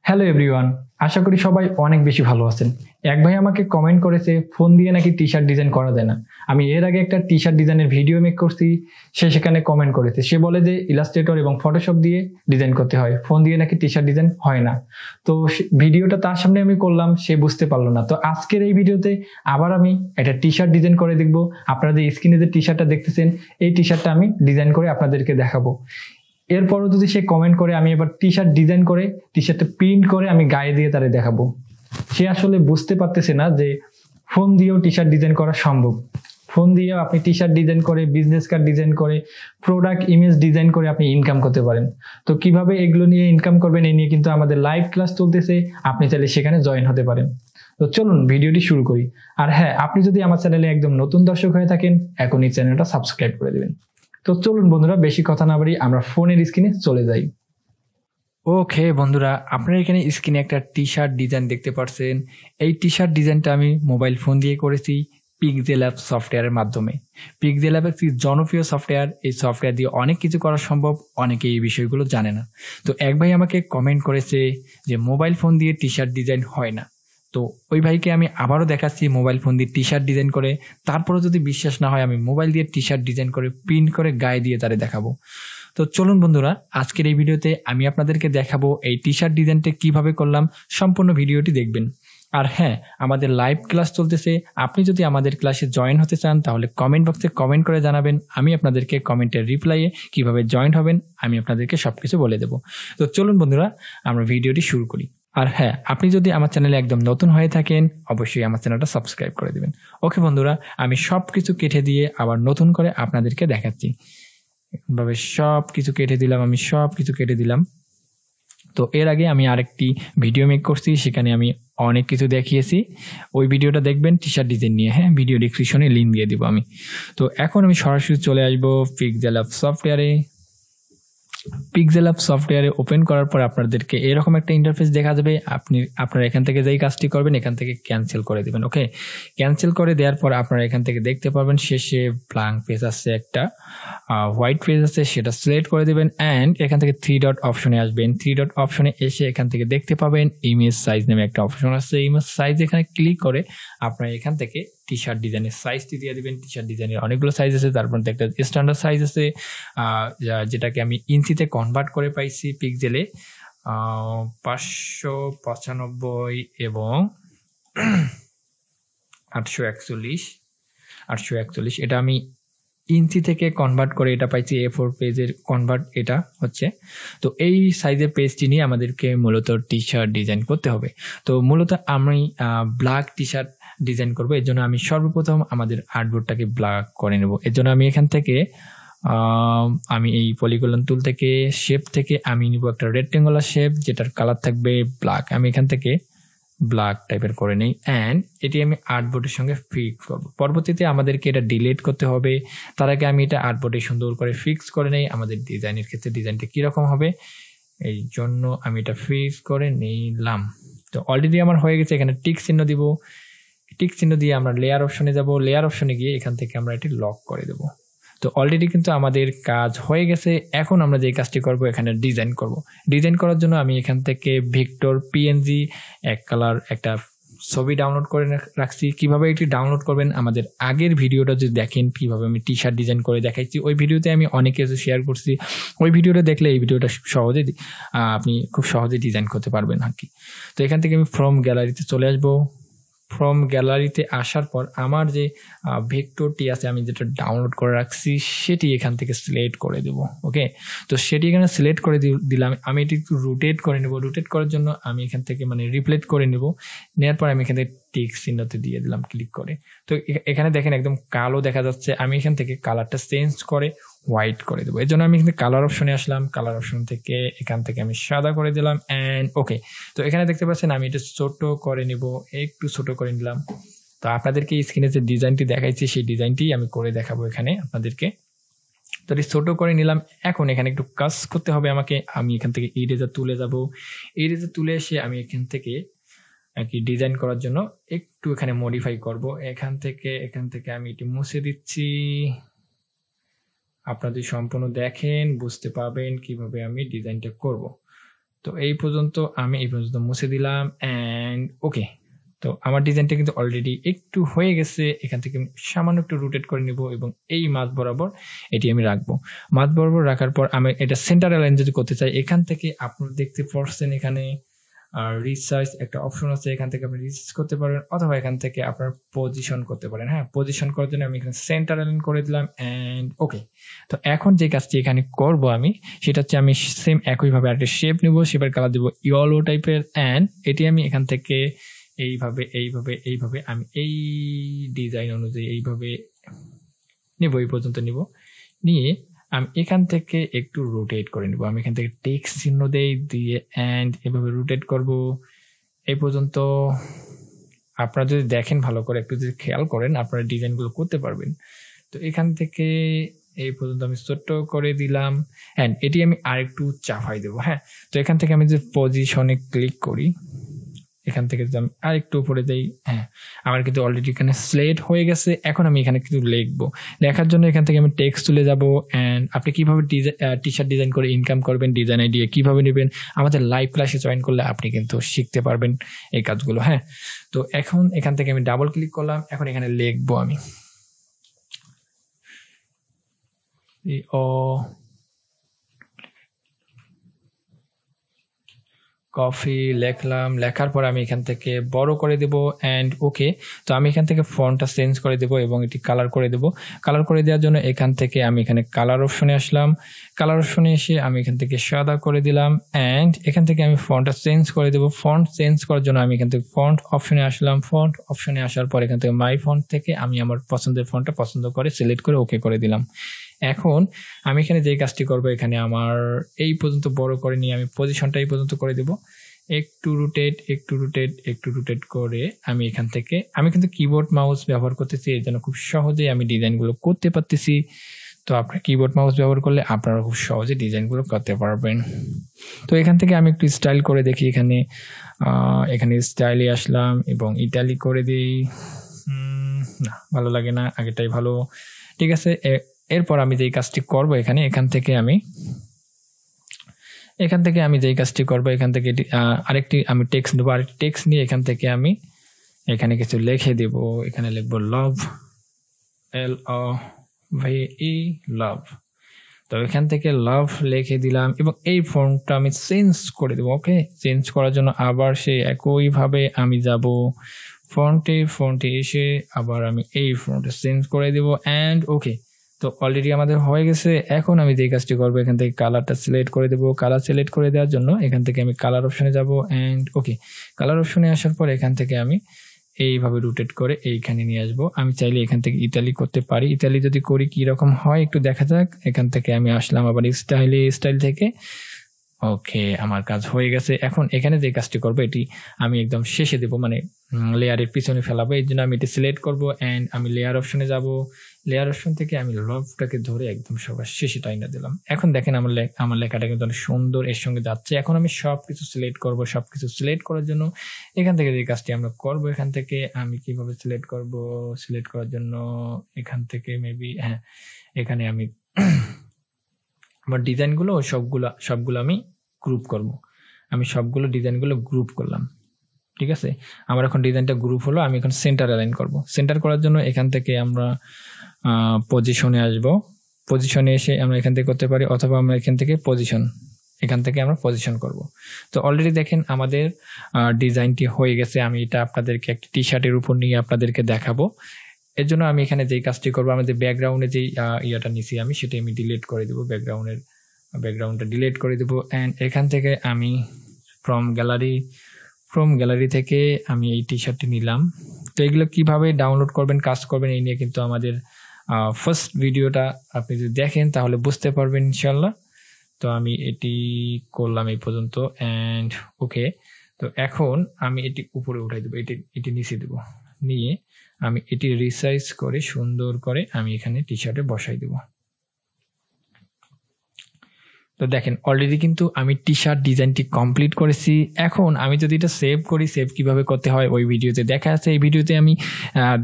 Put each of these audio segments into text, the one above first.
Hello everyone, আশা করি সবাই অনেক বেশি ভালো আছেন। এক ভাই আমাকে কমেন্ট করেছে ফোন দিয়ে নাকি টি শার্ট ডিজাইন করা যায় না। আমি এর আগে একটা টি শার্ট ডিজাইনের ভিডিও মেক করছি, সে সেখানে কমেন্ট করেছে। সে বলে যে ইলাস্ট্রেটর এবং ফটোশপ দিয়ে ডিজাইন করতে হয়, ফোন দিয়ে নাকি টি শার্ট ডিজাইন হয় না। তো ভিডিওটা তার সামনে আমি করলাম, সে বুঝতে পারলো না। তো আজকের এই ভিডিওতে আবার আমি একটা টি শার্ট ডিজাইন করে দেখবো। আপনারা যে স্ক্রিনে যে টি শার্টটা দেখতেছেন, এই টি শার্টটা আমি ডিজাইন করে আপনাদেরকে দেখাবো। এরপরও যদি সে কমেন্ট করে, আমি এবার টি শার্ট ডিজাইন করে টি শার্টটা প্রিন্ট করে আমি গায়ে দিয়ে তারে দেখাবো। সে আসলে বুঝতে পারতেছে না যে ফোন দিয়েও টি শার্ট ডিজাইন করা সম্ভব। ফোন দিয়েও আপনি টি শার্ট ডিজাইন করে, বিজনেস কার্ড ডিজাইন করে, প্রোডাক্ট ইমেজ ডিজাইন করে আপনি ইনকাম করতে পারেন। তো কিভাবে এগুলো নিয়ে ইনকাম করবেন, এই নিয়ে কিন্তু আমাদের লাইভ ক্লাস চলতেছে, আপনি চাইলে সেখানে জয়েন হতে পারেন। তো চলুন ভিডিওটি শুরু করি। আর হ্যাঁ, আপনি যদি আমার চ্যানেলে একদম নতুন দর্শক হয়ে থাকেন, এখনই চ্যানেলটা সাবস্ক্রাইব করে দেবেন। তো চলুন বন্ধুরা, বেশি কথা না বাড়ি আমরা ফোনের স্ক্রিনে চলে যাই। ওকে বন্ধুরা, আপনারা এখানে স্ক্রিনে একটা টি শার্ট ডিজাইন দেখতে পাচ্ছেন। এই টি শার্ট ডিজাইনটা আমি মোবাইল ফোন দিয়ে করেছি পিক্সেলab সফটওয়্যারের মাধ্যমে। পিক্সেলab একটি জনপ্রিয় সফটওয়্যার। এই সফটওয়্যার দিয়ে অনেক কিছু করা সম্ভব, অনেকে এই বিষয়গুলো জানে না। তো এক ভাই আমাকে কমেন্ট করেছে যে মোবাইল ফোন দিয়ে টি শার্ট ডিজাইন হয় না। তো ওই ভাইকে আমি আবারও দেখাচ্ছি মোবাইল ফোন দিয়ে টি শার্ট ডিজাইন করে। তারপরেও যদি বিশ্বাস না হয়, আমি মোবাইল দিয়ে টি শার্ট ডিজাইন করে প্রিন্ট করে গায়ে দিয়ে তারে দেখাবো। তো চলুন বন্ধুরা, আজকের এই ভিডিওতে আমি আপনাদেরকে দেখাবো এই টি শার্ট ডিজাইনটা কিভাবে করলাম। সম্পূর্ণ ভিডিওটি দেখবেন। আর হ্যাঁ, আমাদের লাইভ ক্লাস চলতেছে। আপনি যদি আমাদের ক্লাসে জয়েন হতে চান, তাহলে কমেন্ট বক্সে কমেন্ট করে জানাবেন। আমি আপনাদেরকে কমেন্টের রিপ্লাইয়ে কিভাবে জয়েন হবেন আমি আপনাদেরকে সবকিছু বলে দেবো। তো চলুন বন্ধুরা, আমরা ভিডিওটি শুরু করি। আর হ্যাঁ, আপনি যদি আমার চ্যানেলে একদম নতুন হয়ে থাকেন, অবশ্যই আমার চ্যানেলটা সাবস্ক্রাইব করে দেবেন। ওকে বন্ধুরা, আমি সব কিছু কেটে দিয়ে আবার নতুন করে আপনাদেরকে দেখাচ্ছি। এভাবে সব কিছু কেটে দিলাম, আমি সব কিছু কেটে দিলাম। তো এর আগে আমি আরেকটি ভিডিও মেক করছি, সেখানে আমি অনেক কিছু দেখিয়েছি। ওই ভিডিওটা দেখবেন টি শার্ট ডিজাইন নিয়ে। হ্যাঁ, ভিডিও ডিসক্রিপশনে লিঙ্ক দিয়ে দিব আমি। তো এখন আমি সরাসরি চলে আসবো পিক্সেলab সফটওয়্যারে। পিক্সেলab সফটওয়্যারে ওপেন করার পর আপনাদেরকে এরকম একটা ইন্টারফেস দেখা যাবে। আপনারা এখান থেকে যেই কাজটি করবেন, এখান থেকে ক্যান্সেল করে দেবেন। ওকে, ক্যান্সেল করে দেওয়ার পর আপনারা এখান থেকে দেখতে পারবেন শেষে ব্ল্যাঙ্ক পেজ আছে, একটা হোয়াইট পেজ আছে, সেটা সিলেক্ট করে দেবেন। অ্যান্ড এখান থেকে 3 ডট অপশনে আসবেন। 3 ডট অপশনে এসে এখান থেকে দেখতে পাবেন ইমেজ সাইজ নামে একটা অপশন আছে। ইমেজ সাইজ এখানে ক্লিক করে আপনারা এখান থেকে টি শার্ট ডিজাইনের সাইজটি দিয়ে দিবেন। টি শার্ট ডিজাইনের অনেকগুলো সাইজ আছে, তারপর একটা স্ট্যান্ডার্ড সাইজ আছে, যেটাকে আমি ইঞ্চিতে কনভার্ট করে পাইছি পিক্সেলে 595 এবং 841। এটা আমি ইঞ্চি থেকে কনভার্ট করে এটা পাইছি। A4 পেজের কনভার্ট এটা হচ্ছে। তো এই সাইজের পেজটি নিয়ে আমাদেরকে মূলত টি শার্ট ডিজাইন করতে হবে। তো মূলত আমি ব্ল্যাক টি শার্ট ডিজাইন করবো। এর জন্য আমি সর্বপ্রথম আমাদের আর্টবোর্ডটাকে ব্ল্যাক করে নেব। এর জন্য আমি এখান থেকে আমি এই পলিগন টুল থেকে শেপ থেকে আমি নিব একটা রেক্টেঙ্গুলার শেপ, যেটার কালার থাকবে ব্ল্যাক। আমি এখান থেকে ব্ল্যাক টাইপের করে নেই। অ্যান্ড এটি আমি আর্টবোর্ডের সঙ্গে ফিক্স করব। পরবর্তীতে আমাদেরকে এটা ডিলিট করতে হবে। তার আগে আমি এটা আর্টবোর্ডে সুন্দর করে ফিক্স করে নেই। আমাদের ডিজাইনের ক্ষেত্রে ডিজাইনটা কীরকম হবে, এই জন্য আমি এটা ফিক্স করে নিলাম। তো অলরেডি আমার হয়ে গেছে। এখানে টিক চিহ্ন দিব। টিক চিহ্ন দিয়ে আমরা লেয়ার অপশনে যাব। লেয়ার অপশনে গিয়ে এখান থেকে আমরা এটি লক করে দেব। তো অলরেডি কিন্তু আমাদের কাজ হয়ে গেছে। এখন আমরা যে কাজটি করব, এখানে ডিজাইন করব। ডিজাইন করার জন্য আমি এখান থেকে ভিক্টর পিএনজি এক কালার একটা ছবি ডাউনলোড করে রাখছি। কিভাবে এটি ডাউনলোড করবেন, আমাদের আগের ভিডিওটা যদি দেখেন কিভাবে আমি টি শার্ট ডিজাইন করে দেখাইছি, ওই ভিডিওতে আমি অনেক কিছু শেয়ার করছি। ওই ভিডিওটা দেখলে এই ভিডিওটা সহজে আপনি খুব সহজে ডিজাইন করতে পারবেন আর কি। তো এখান থেকে আমি ফ্রম গ্যালারিতে চলে আসবো। ফ্রম গ্যালারিতে আসার পর আমার যে ভেক্টরটি আছে, আমি যেটা ডাউনলোড করে রাখছি, সেটি এখান থেকে সিলেক্ট করে দেব। ওকে, তো সেটি এখানে সিলেক্ট করে দিলাম। আমি এটি একটু রোটেট করে নেব। রোটেট করার জন্য আমি এখান থেকে রিপ্লেট করে নেব। নেওয়ার পর আমি এখান থেকে টিক চিহ্নতে দিয়ে দিলাম ক্লিক করে। তো এখানে দেখেন একদম কালো দেখা যাচ্ছে। আমি এখান থেকে কালারটা চেঞ্জ করে হোয়াইট করে দেবো। এর জন্য আমি এখানে কালার অপশনে আসলাম। কালার অপশন থেকে এখান থেকে আমি সাদা করে দিলাম। অ্যান্ড ওকে, তো এখানে দেখতে পাচ্ছেন আমি এটা ছোট করে নিব, একটু ছোট করে নিলাম। তো আপনাদেরকে স্ক্রিনে যে ডিজাইনটি দেখাইছি, সেই ডিজাইনটি আমি করে দেখাবো এখানে আপনাদেরকে। তো ছোট করে নিলাম। এখন এখানে একটু কাজ করতে হবে আমাকে। আমি এখান থেকে ইরেজার তুলে যাব। ইরেজার তুলে এসে আমি এখান থেকে আর কি ডিজাইন করার জন্য একটু এখানে মডিফাই করব। এখান থেকে আমি এটি মুছে দিচ্ছি। আপনাদের সম্পূর্ণ দেখেন, বুঝতে পারবেন কিভাবে আমি ডিজাইনটা করব। তো তো এই পর্যন্ত আমি এই পর্যন্ত মুছে দিলাম অ্যান্ড ওকে। তো আমার ডিজাইনটা কিন্তু অলরেডি একটু হয়ে গেছে। এখান থেকে সামান্য একটু রোটেট করে নিব এবং এই মাঝ বরাবর এটি আমি রাখবো। মাঝ বরাবর রাখার পর আমি এটা সেন্টার অ্যালাইন যদি করতে চাই, এখান থেকে আপনারা দেখতে পাচ্ছেন এখানে রিসার্চ একটা অপশন আছে, এখান থেকে আপনি রিসার্চ করতে পারেন অথবা এখান থেকে আপনার পজিশন করতে পারেন। হ্যাঁ, পজিশন করার জন্য আমি এখানে সেন্টার অ্যালাইন করে দিলাম অ্যান্ড ওকে। তো এখন যে কাজটি এখানে করব আমি, সেটা হচ্ছে আমি সেম একইভাবে একটা শেপ নিব, শেপের কালার দিব ইয়েলো টাইপের অ্যান্ড এটি আমি এখান থেকে এইভাবে এইভাবে এইভাবে আমি এই ডিজাইন অনুযায়ী এইভাবে নিব, এই পর্যন্ত নিব, নিয়ে আমি এখান থেকে একটু রোটেট করে নিব। আমি এখান থেকে টেক্সট চিহ্ন দিয়ে অ্যান্ড এভাবে রোটেট করব এই পর্যন্ত। আপনারা যদি দেখেন ভালো করে, একটু যদি খেয়াল করেন, আপনারা ডিজাইনগুলো করতে পারবেন। তো এখান থেকে এই পর্যন্ত আমি ছোট্ট করে দিলাম অ্যান্ড এটি আমি আরেকটু চাপাই দেবো। হ্যাঁ, তো এখান থেকে আমি যদি পজিশনে ক্লিক করি, এখান থেকে যদি আমি আরেকটু উপরে যাই, হ্যাঁ আমার কিন্তু অলরেডি এখানে স্লেট হয়ে গেছে। এখন আমি এখানে কিন্তু লিখবো, লেখার জন্য এখান থেকে আমি টেক্সট তুলে যাব অ্যান্ড আপনি কিভাবে টি শার্ট ডিজাইন করে ইনকাম করবেন, ডিজাইন আইডিয়া কিভাবে নেবেন, আমাদের লাইভ ক্লাসে জয়েন করলে আপনি কিন্তু শিখতে পারবেন এই কাজগুলো। হ্যাঁ, তো এখন এখান থেকে আমি ডাবল ক্লিক করলাম, এখন এখানে লিখবো আমি কফি লিখলাম। লেখার পর আমি এখান থেকে বড় করে দেব অ্যান্ড ওকে। তো আমি এখান থেকে ফন্টটা চেঞ্জ করে দেব এবং এটি কালার করে দেব। কালার করে দেওয়ার জন্য এখান থেকে আমি এখানে কালার অপশনে আসলাম। কালার অপশনে এসে আমি এখান থেকে সাদা করে দিলাম অ্যান্ড এখান থেকে আমি ফন্টটা চেঞ্জ করে দেব। ফন্ট চেঞ্জ করার জন্য আমি এখান থেকে ফন্ট অপশনে আসলাম। ফন্ট অপশনে আসার পর এখান থেকে মাই ফন্ট থেকে আমি আমার পছন্দের ফন্টটা পছন্দ করে সিলেক্ট করে ওকে করে দিলাম। এখন আমি এখানে যেই কাজটি করব, এখানে আমার এই পর্যন্ত বড় করে নিয়ে আমি পজিশনটা এই পর্যন্ত করে দেব। একটু রোটেট করে আমি এখান থেকে, আমি কিন্তু কিবোর্ড মাউস ব্যবহার করতেছি, এর জন্য খুব সহজেই আমি ডিজাইনগুলো করতে পারতেছি। তো আপনার কিবোর্ড মাউস ব্যবহার করলে আপনারা খুব সহজে ডিজাইনগুলো করতে পারবেন। তো এখান থেকে আমি একটু স্টাইল করে দেখি, এখানে স্টাইলে আসলাম এবং ইটালি করে দিই। না, ভালো লাগে না, আগেটাই ভালো। ঠিক আছে, এরপর আমি যেই কাজটি করব, এখান থেকে আমি যেই কাজটি করব, এখান থেকে আরেকটি আমি টেক্সট দেবো। আরেকটি টেক্সট নিয়ে এখান থেকে আমি এখানে কিছু লিখে দেব। এখানে লিখবো লাভ, LOVE, লাভ। তো এখান থেকে লাভ লিখে দিলাম এবং এই ফন্টটা আমি চেঞ্জ করে দেবো। ওকে, চেঞ্জ করার জন্য আবার সেই একইভাবে আমি যাব ফন্টে এসে আবার আমি এই ফন্টটা চেঞ্জ করে দেবো অ্যান্ড ওকে। তো অলরেডি আমাদের হয়ে গেছে। এখন আমি যে কাজটি করবো, এখান থেকে কালারটা সিলেক্ট করে দেবো। কালার সিলেক্ট করে দেওয়ার জন্য এখান থেকে আমি কালার অপশনে যাব অ্যান্ড ওকে। কালার অপশনে আসার পর এখান থেকে আমি এইভাবে রোটেট করে এইখানে নিয়ে আসবো। আমি চাইলে এখান থেকে ইতালি করতে পারি। ইতালি যদি করি কি রকম হয় একটু দেখা যাক। এখান থেকে আমি আসলাম আবার স্টাইল থেকে। ওকে, আমার কাজ হয়ে গেছে। এখন এখানে যে কাজটি করবো, এটি আমি একদম শেষে দেবো, মানে লেয়ারের পিছনে ফেলাবো। এই জন্য আমি এটি সিলেক্ট করবো অ্যান্ড আমি লেয়ার অপশনে যাব। লেয়ার অপশন থেকে আমি লভটাকে ধরে একদম সবার শেষে টাইনা দিলাম। এখন দেখেন আমার লেখাটা কিন্তু অনেক সুন্দর এর সঙ্গে যাচ্ছে। এখন আমি সবকিছু সিলেক্ট করব। সবকিছু সিলেক্ট করার জন্য এখান থেকে যে কাজটি আমরা করব, এখান থেকে আমি কিভাবে সিলেক্ট করব, সিলেক্ট করার জন্য এখান থেকে মেবি এখানে আমি আমার ডিজাইনগুলো সবগুলো আমি গ্রুপ করব। আমি সবগুলো ডিজাইনগুলো গ্রুপ করলাম। ঠিক আছে, আমার এখন ডিজাইনটা গ্রুপ হলো। আমি এখন সেন্টার অ্যালাইন করব। সেন্টার করার জন্য এখান থেকে আমরা পজিশনে আসব। পজিশনে এসে আমরা এখান থেকে করতে পারি অথবা আমরা এখান থেকে আমরা পজিশন করব। তো অলরেডি দেখেন আমাদের ডিজাইনটি হয়ে গেছে। আমি এটা আপনাদেরকে একটা টি শার্টের উপর নিয়ে আপনাদেরকে দেখাবো। এর জন্য আমি এখানে যেই কাজটি করবো, আমাদের ব্যাকগ্রাউন্ডে যেই ইয়াটা নিছি আমি, সেটা আমি ডিলিট করে দেবো। ব্যাকগ্রাউন্ডটা ডিলিট করে দেবো অ্যান্ড এখান থেকে আমি ফ্রম গ্যালারি থেকে আমি এই টি শার্টটি নিলাম। তো এগুলো কিভাবে ডাউনলোড করবেন, কাজ করবেন, এই নিয়ে কিন্তু আমাদের ফার্স্ট ভিডিওটা আপনি যদি দেখেন তাহলে বুঝতে পারবেন ইনশাল্লাহ। তো আমি এটি করলাম এই পর্যন্ত অ্যান্ড ওকে। তো এখন আমি এটি উপরে উঠাই দেবো, এটি নিচে দেবো, নিয়ে আমি এটি রিসাইজ করে সুন্দর করে আমি এখানে টি শার্টে বসাই দেবো। তো দেখেন অলরেডি কিন্তু আমি টি শার্ট ডিজাইনটি কমপ্লিট করেছি। এখন আমি যদি এটা সেভ করি, সেভ কিভাবে করতে হয় ওই ভিডিওতে দেখা আছে। এই ভিডিওতে আমি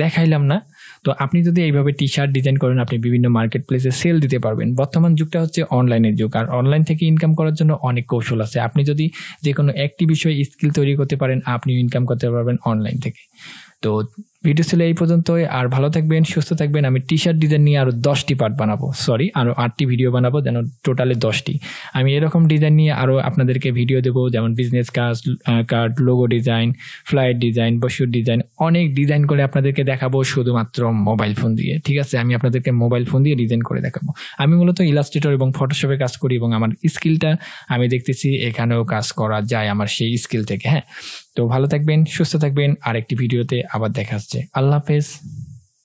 দেখাইলাম না। তো আপনি যদি এইভাবে টি শার্ট ডিজাইন করেন, আপনি বিভিন্ন মার্কেট প্লেসে সেল দিতে পারবেন। বর্তমান যুগটা হচ্ছে অনলাইনের যুগ, আর অনলাইন থেকে ইনকাম করার জন্য অনেক কৌশল আছে। আপনি যদি যে কোনো একটি বিষয়ে স্কিল তৈরি করতে পারেন, আপনিও ইনকাম করতে পারবেন অনলাইন থেকে। তো ভিডিও ছিল এই পর্যন্তই, আর ভালো থাকবেন, সুস্থ থাকবেন। আমি টি শার্ট ডিজাইন নিয়ে আরও 10টি পার্ট বানাবো, আরও 8টি ভিডিও বানাবো, যেন টোটালে 10টি। আমি এরকম ডিজাইন নিয়ে আরও আপনাদেরকে ভিডিও দেবো, যেমন business card, logo design, flight design, brochure design, অনেক ডিজাইন করে আপনাদেরকে দেখাবো শুধুমাত্র মোবাইল ফোন দিয়ে। ঠিক আছে, আমি আপনাদেরকে মোবাইল ফোন দিয়ে ডিজাইন করে দেখাবো। আমি মূলত ইলাস্ট্রেটর এবং ফটোশপে কাজ করি, এবং আমার স্কিলটা আমি দেখতেছি এখানেও কাজ করা যায় আমার সেই স্কিল থেকে। হ্যাঁ, তো ভালো থাকবেন, সুস্থ থাকবেন, আরেকটি ভিডিওতে আবার দেখা হচ্ছে। আল্লাহ হাফেজ।